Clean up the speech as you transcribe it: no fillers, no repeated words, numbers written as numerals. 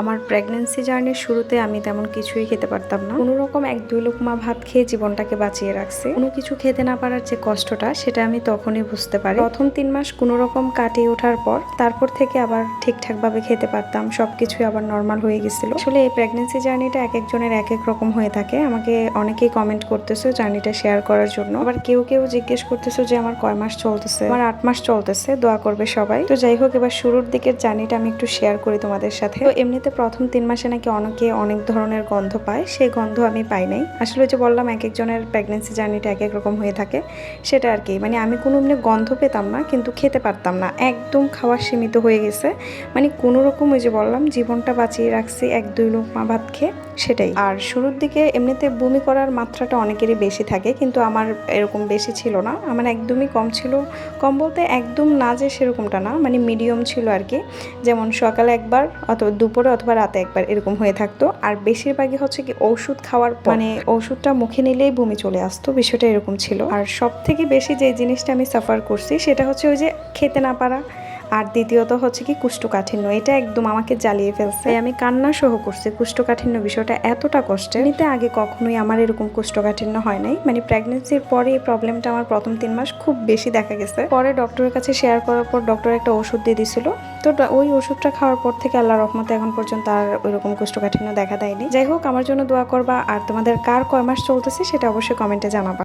আমার প্রেগন্যান্সি জার্নির শুরুতে আমি তেমন কিছুই খেতে পারতাম না। কোনো রকম 1-2 লোকমা ভাত খেয়ে জীবনটাকে বাঁচিয়ে রাখছে। কোনো কিছু খেতে না পারার যে কষ্টটা, সেটা আমি তখনই বুঝতে পারি। প্রথম 3 মাস কোনো রকম কাটিয়ে ওঠার পর তারপর থেকে আবার ঠিকঠাক ভাবে খেতে পারতাম, সবকিছুই আবার নর্মাল হয়ে গেছিল। আসলে এই প্রেগন্যান্সি জার্নিটা এক একজনের এক এক রকম হয়ে থাকে। আমাকে অনেকেই কমেন্ট করতেছে জার্নিটা শেয়ার করার জন্য, আবার কেউ কেউ জিজ্ঞেস করতেছে যে আমার কয় মাস চলতেছে। আমার 8 মাস চলতেছে, দোয়া করবে সবাই। তো যাই হোক, এবার শুরুর দিকের জার্নিটা আমি একটু শেয়ার করি তোমাদের সাথে। তো এমনিতে প্রথম 3 মাসে নাকি অনেকে অনেক ধরনের গন্ধ পায়, সেই গন্ধ আমি পাই নাই। আসলে যে বললাম এক একজনের প্রেগন্যান্সি জার্নিটা এক এক রকম হয়ে থাকে, সেটা আর কি। মানে আমি কোনো এমনি গন্ধ পেতাম না, কিন্তু খেতে পারতাম না, একদম খাওয়া সীমিত হয়ে গেছে। মানে কোনো রকম ওই যে বললাম জীবনটা বাঁচিয়ে রাখছি 1-2 লোকমা ভাত খেয়ে, সেটাই। আর শুরুর দিকে এমনিতে বমি করার মাত্রাটা অনেকেরই বেশি থাকে, কিন্তু আমার এরকম বেশি ছিল না, আমার একদমই কম ছিল। কম বলতে একদম না যে সেরকমটা না, মানে মিডিয়াম ছিল আর কি। যেমন সকালে একবার, অথবা দুপুরে অথবা রাতে একবার এরকম হয়ে থাকতো। আর বেশিরভাগই হচ্ছে কি ওষুধ খাওয়ার পর, মানে ওষুধটা মুখে নিলেই বমি চলে আসতো, বিষয়টা এরকম ছিল। আর সব থেকে বেশি যে জিনিসটা আমি সাফার করছি সেটা হচ্ছে ওই যে খেতে না পারা, আর দ্বিতীয়ত হচ্ছে কি কোষ্ঠকাঠিন্য। এটা একদম আমাকে জ্বালিয়ে ফেলছে, আমি কান্না সহ করছি। কোষ্ঠকাঠিন্য বিষয়টা এতটা কষ্টের, এমনিতে আগে কখনোই আমার এরকম কোষ্ঠকাঠিন্য হয় নাই। মানে প্রেগনেন্সির পরে এই প্রবলেমটা আমার প্রথম 3 মাস খুব বেশি দেখা গেছে। পরে ডক্টরের কাছে শেয়ার করার পর ডক্টর একটা ওষুধ দিয়ে দিছিল। তো ওই ওষুধটা খাওয়ার পর থেকে আল্লাহর রহমতে এখন পর্যন্ত আর ওইরকম কোষ্ঠকাঠিন্য দেখা দেয়নি। যাই হোক, আমার জন্য দোয়া করবা। আর তোমাদের কার কয় মাস চলতেছে সেটা অবশ্যই কমেন্টে জানাবা।